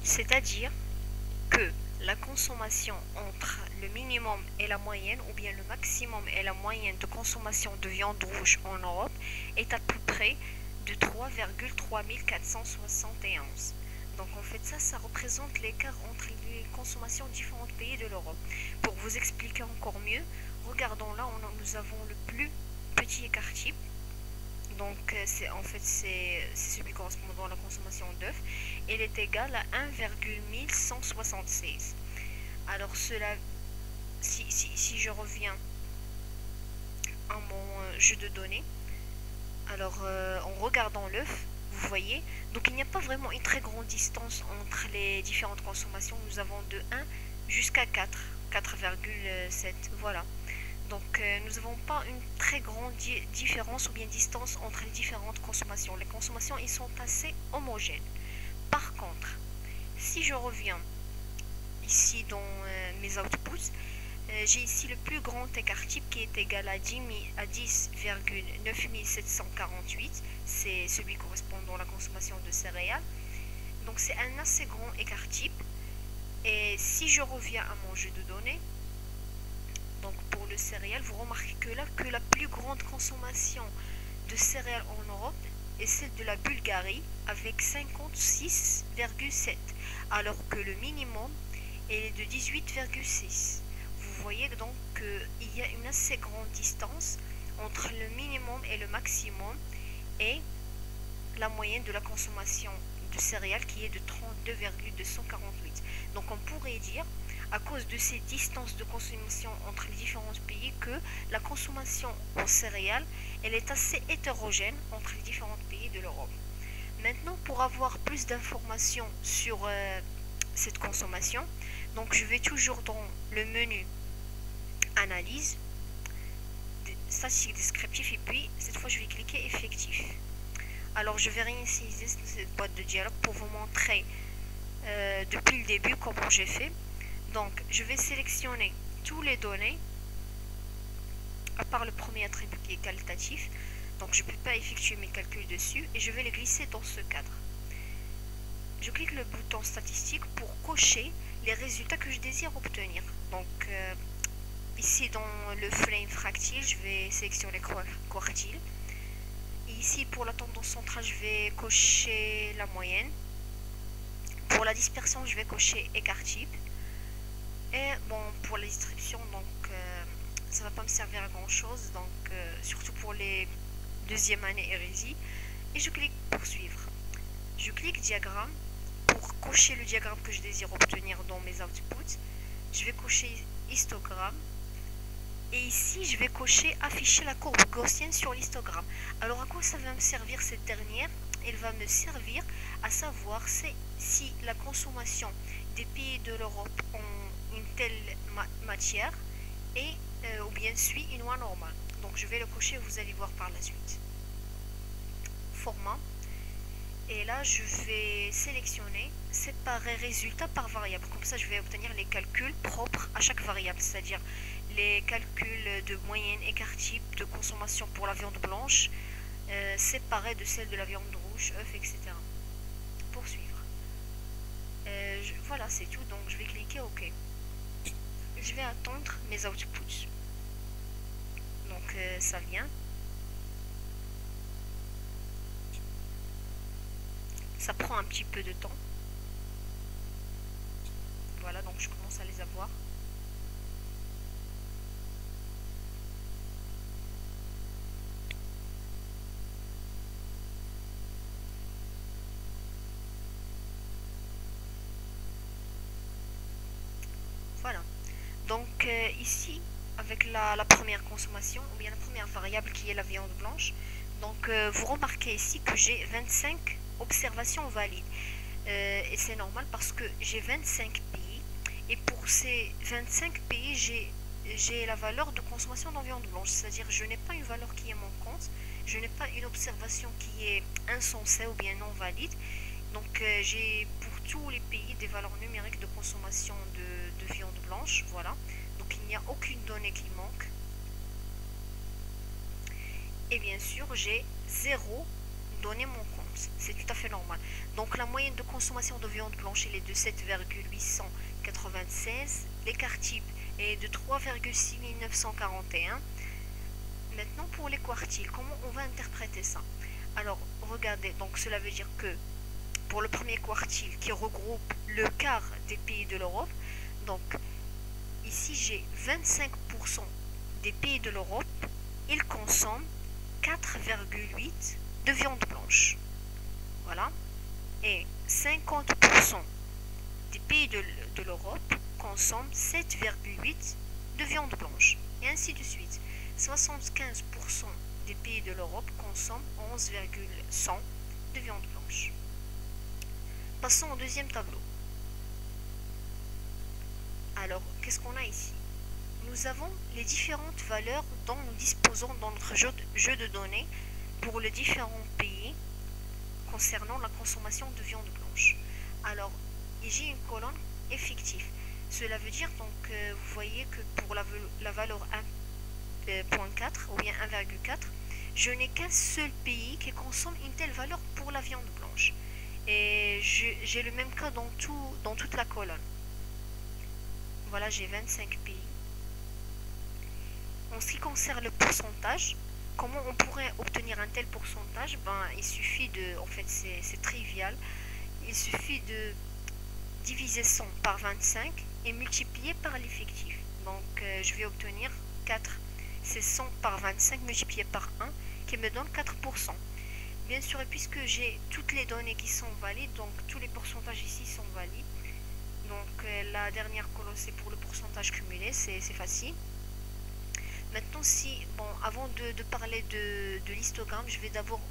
C'est-à-dire que la consommation entre le minimum et la moyenne, ou bien le maximum et la moyenne de consommation de viande rouge en Europe est à peu près de 3,3471. Donc en fait ça représente l'écart entre les consommations de différents pays de l'Europe. Pour vous expliquer encore mieux, regardons là, nous avons le plus petit écart type. Donc c'est celui correspondant à la consommation d'œufs. Elle est égale à 1,1176. Alors cela, si je reviens à mon jeu de données, alors en regardant l'œuf, vous voyez, donc il n'y a pas vraiment une très grande distance entre les différentes consommations. Nous avons de 1 jusqu'à 4, 4,7, voilà. Donc nous n'avons pas une très grande différence ou bien distance entre les différentes consommations. Les consommations, ils sont assez homogènes. Par contre, si je reviens ici dans mes outputs, j'ai ici le plus grand écart type qui est égal à 10,9748. C'est celui correspondant à la consommation de céréales. Donc c'est un assez grand écart type. Et si je reviens à mon jeu de données, donc pour le céréal, vous remarquez que là, que la plus grande consommation de céréales en Europe est celle de la Bulgarie avec 56,7, alors que le minimum est de 18,6. Vous voyez donc qu'il y a une assez grande distance entre le minimum et le maximum et la moyenne de la consommation de céréales qui est de 32,248. Donc on pourrait dire, à cause de ces distances de consommation entre les différents pays, que la consommation en céréales, elle est assez hétérogène entre les différents pays de l'Europe. Maintenant, pour avoir plus d'informations sur cette consommation, donc je vais toujours dans le menu analyse, statistique descriptif, et puis cette fois je vais cliquer effectif. Alors je vais réinitialiser cette boîte de dialogue pour vous montrer depuis le début comment j'ai fait. Donc je vais sélectionner tous les données, à part le premier attribut qui est qualitatif. Donc je ne peux pas effectuer mes calculs dessus et je vais les glisser dans ce cadre. Je clique le bouton statistique pour cocher les résultats que je désire obtenir. Donc ici dans le flame fractile, je vais sélectionner quartile. Et ici pour la tendance centrale, je vais cocher la moyenne. Pour la dispersion, je vais cocher écart type. Et bon, pour la distribution, donc ça va pas me servir à grand chose, donc surtout pour les deuxième année hérésie. Et je clique poursuivre. Je clique diagramme pour cocher le diagramme que je désire obtenir dans mes outputs. Je vais cocher histogramme. Et ici, je vais cocher afficher la courbe gaussienne sur l'histogramme. Alors à quoi ça va me servir cette dernière? Elle va me servir à savoir si la consommation des pays de l'Europe ont une telle matière et ou bien suit une loi normale. Donc je vais le cocher, vous allez voir par la suite. Format. Et là, je vais sélectionner séparer résultat par variable. Comme ça, je vais obtenir les calculs propres à chaque variable, c'est-à-dire les calculs de moyenne, écart type, de consommation pour la viande blanche, séparés de celle de la viande rouge, œufs, etc. Poursuivre. Voilà, c'est tout. Donc, je vais cliquer OK. Je vais attendre mes outputs. Donc, ça vient. Ça prend un petit peu de temps. Voilà, donc je commence à les avoir. Voilà. Donc ici, avec la première consommation, ou bien la première variable qui est la viande blanche, donc vous remarquez ici que j'ai 25 observations valides. Et c'est normal parce que j'ai 25 pays. Et pour ces 25 pays, j'ai la valeur de consommation de viande blanche. C'est-à-dire je n'ai pas une valeur qui est manquante, je n'ai pas une observation qui est insensée ou bien non valide. Donc j'ai pour tous les pays des valeurs numériques de consommation de viande blanche. Voilà. Donc il n'y a aucune donnée qui manque. Et bien sûr, j'ai 0 donner mon compte. C'est tout à fait normal. Donc la moyenne de consommation de viande blanche elle est de 7,896. L'écart type est de 3,6941. Maintenant pour les quartiles, comment on va interpréter ça? Alors regardez, donc cela veut dire que pour le premier quartile qui regroupe le quart des pays de l'Europe, donc ici j'ai 25% des pays de l'Europe, ils consomment 4,8 de viande blanche. Voilà. Et 50% des pays de l'Europe consomment 7,8 de viande blanche. Et ainsi de suite. 75% des pays de l'Europe consomment 11,100 de viande blanche. Passons au deuxième tableau. Alors, qu'est-ce qu'on a ici? Nous avons les différentes valeurs dont nous disposons dans notre jeu de données pour les différents pays concernant la consommation de viande blanche. Alors, j'ai une colonne effective. Cela veut dire, donc, vous voyez que pour la valeur 1,4 ou bien 1,4, je n'ai qu'un seul pays qui consomme une telle valeur pour la viande blanche. Et j'ai le même cas dans toute la colonne. Voilà, j'ai 25 pays. En ce qui concerne le pourcentage, comment on pourrait obtenir un tel pourcentage? Il suffit de, en fait c'est trivial, il suffit de diviser 100 par 25 et multiplier par l'effectif. Donc je vais obtenir 4. C'est 100 par 25 multiplié par 1 qui me donne 4%. Bien sûr, et puisque j'ai toutes les données qui sont valides, donc tous les pourcentages ici sont valides. Donc la dernière colonne c'est pour le pourcentage cumulé, c'est facile. Maintenant, avant de parler de l'histogramme, je vais d'abord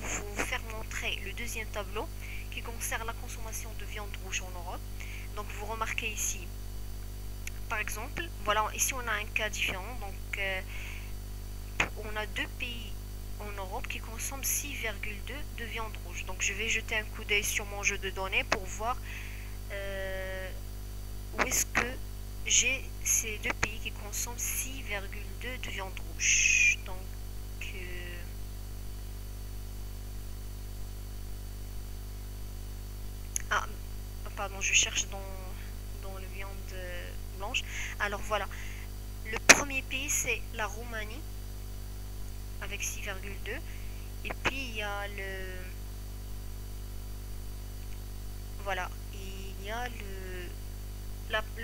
vous faire montrer le deuxième tableau qui concerne la consommation de viande rouge en Europe. Donc vous remarquez ici, par exemple, voilà, ici on a un cas différent. Donc on a deux pays en Europe qui consomment 6,2 de viande rouge. Donc je vais jeter un coup d'œil sur mon jeu de données pour voir où est-ce que j'ai ces deux pays qui consomment 6,2 de viande rouge. Donc pardon, je cherche dans le viande blanche. Alors voilà, le premier pays c'est la Roumanie avec 6,2, et puis il y a le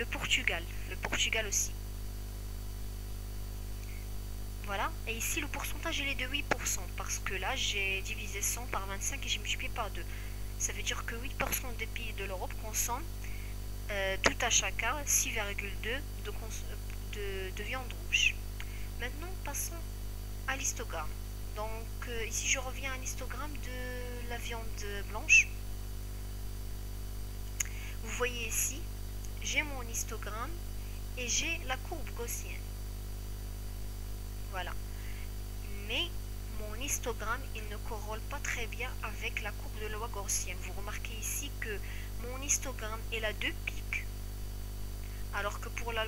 Portugal, aussi. Voilà, et ici le pourcentage il est de 8%, parce que là j'ai divisé 100 par 25 et j'ai multiplié par 2. Ça veut dire que 8% des pays de l'Europe consomment tout à chacun 6,2 de viande rouge. Maintenant passons à l'histogramme. Donc ici je reviens à l'histogramme de la viande blanche. Vous voyez ici, j'ai mon histogramme et j'ai la courbe gaussienne. Voilà. Mais mon histogramme, il ne corrèle pas très bien avec la courbe de la loi gaussienne. Vous remarquez ici que mon histogramme, il a deux pics, alors que pour la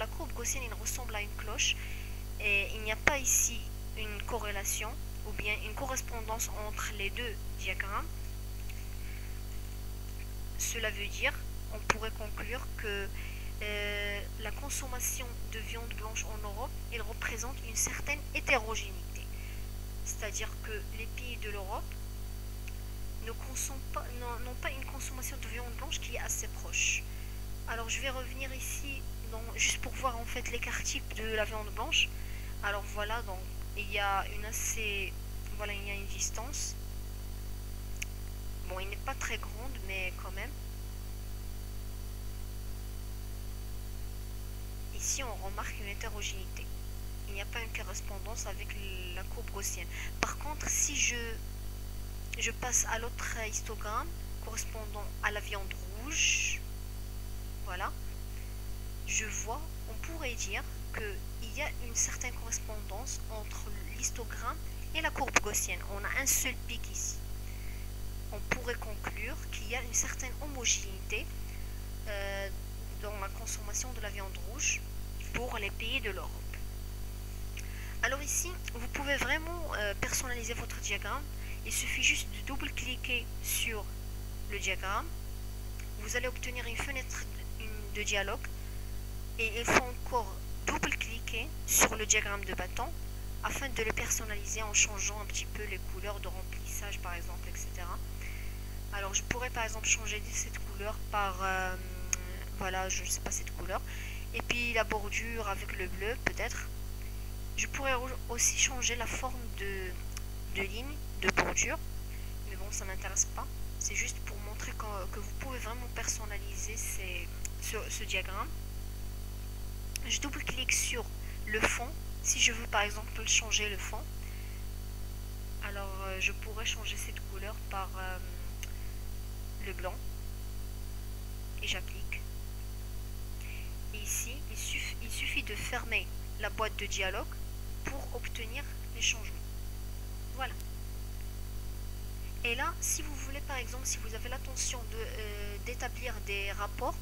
courbe gaussienne, il ressemble à une cloche. Et il n'y a pas ici une corrélation ou bien une correspondance entre les deux diagrammes. Cela veut dire, on pourrait conclure que la consommation de viande blanche en Europe, elle représente une certaine hétérogénéité. C'est-à-dire que les pays de l'Europe n'ont pas une consommation de viande blanche qui est assez proche. Alors je vais revenir ici juste pour voir en fait l'écart type de la viande blanche. Alors voilà, donc il y a une distance. Bon, il n'est pas très grande, mais quand même. Ici, on remarque une hétérogénéité. Il n'y a pas une correspondance avec la courbe gaussienne. Par contre, si je passe à l'autre histogramme correspondant à la viande rouge, voilà, on pourrait dire qu'il y a une certaine correspondance entre l'histogramme et la courbe gaussienne. On a un seul pic ici. On pourrait conclure qu'il y a une certaine homogénéité dans la consommation de la viande rouge pour les pays de l'Europe. Alors ici, vous pouvez vraiment personnaliser votre diagramme Il suffit juste de double-cliquer sur le diagramme. Vous allez obtenir une fenêtre de dialogue et il faut encore double-cliquer sur le diagramme de bâton afin de le personnaliser en changeant un petit peu les couleurs de remplissage par exemple, etc. Alors je pourrais par exemple changer cette couleur par, voilà, je ne sais pas, cette couleur. Et puis la bordure avec le bleu peut-être. Je pourrais aussi changer la forme de ligne, de bordure. Mais bon, ça m'intéresse pas. C'est juste pour montrer que vous pouvez vraiment personnaliser ce diagramme. Je double-clique sur le fond. Si je veux par exemple changer le fond, alors je pourrais changer cette couleur par le blanc. Et j'applique. Et ici, il suffit de fermer la boîte de dialogue pour obtenir les changements. Voilà. Et là, si vous voulez par exemple, si vous avez l'intention d'établir des rapports,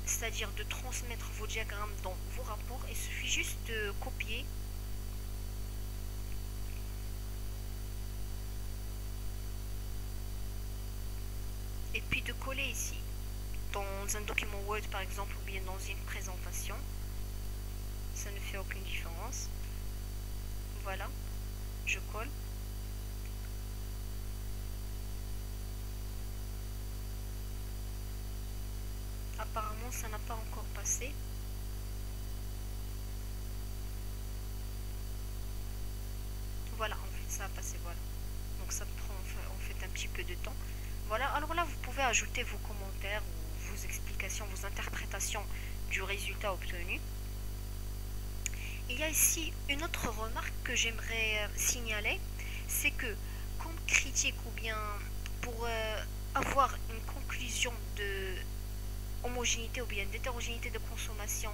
c'est-à-dire de transmettre vos diagrammes dans vos rapports, il suffit juste de copier et puis de coller ici dans un document Word par exemple ou bien dans une présentation. Ça ne fait aucune différence. Voilà, je colle. Apparemment ça n'a pas encore passé. Voilà, en fait ça a passé, voilà. Donc ça prend en fait un petit peu de temps. Voilà, alors là vous pouvez ajouter vos commentaires ou vos explications, vos interprétations du résultat obtenu. Il y a ici une autre remarque que j'aimerais signaler, c'est que comme critique ou bien pour avoir une conclusion de homogénéité ou bien d'hétérogénéité de consommation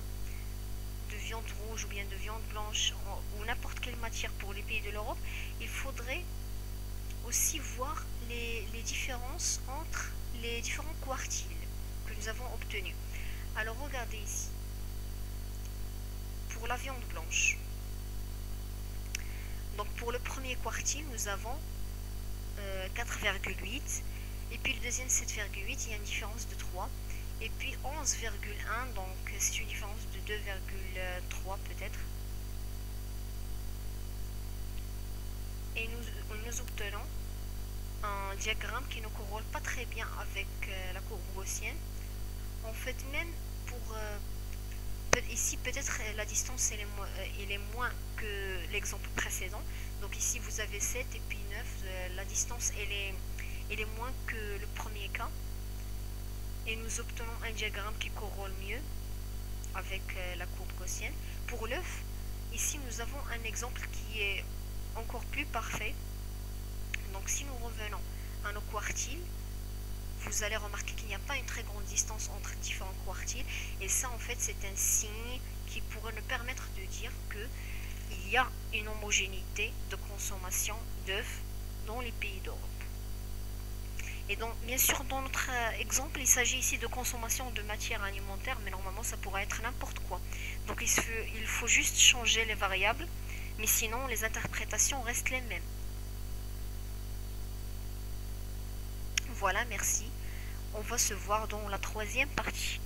de viande rouge ou bien de viande blanche ou n'importe quelle matière pour les pays de l'Europe, il faudrait aussi voir les différences entre les différents quartiles que nous avons obtenus. Alors regardez ici. Pour la viande blanche. Donc pour le premier quartile, nous avons 4,8 et puis le deuxième 7,8, il y a une différence de 3 et puis 11,1, donc c'est une différence de 2,3 peut-être. Et nous obtenons un diagramme qui ne corrèle pas très bien avec la courbe gaussienne. En fait, même pour ici peut-être la distance elle est moins que l'exemple précédent. Donc ici vous avez 7 et puis 9, la distance elle est moins que le premier cas. Et nous obtenons un diagramme qui corrèle mieux avec la courbe gaussienne. Pour l'œuf, ici nous avons un exemple qui est encore plus parfait. Donc si nous revenons à nos quartiles, vous allez remarquer qu'il n'y a pas une très grande distance entre différents quartiles. Et ça, en fait, c'est un signe qui pourrait nous permettre de dire qu'il y a une homogénéité de consommation d'œufs dans les pays d'Europe. Et donc, bien sûr, dans notre exemple, il s'agit ici de consommation de matières alimentaires, mais normalement, ça pourrait être n'importe quoi. Donc, il faut juste changer les variables, mais sinon, les interprétations restent les mêmes. Voilà, merci. On va se voir dans la troisième partie.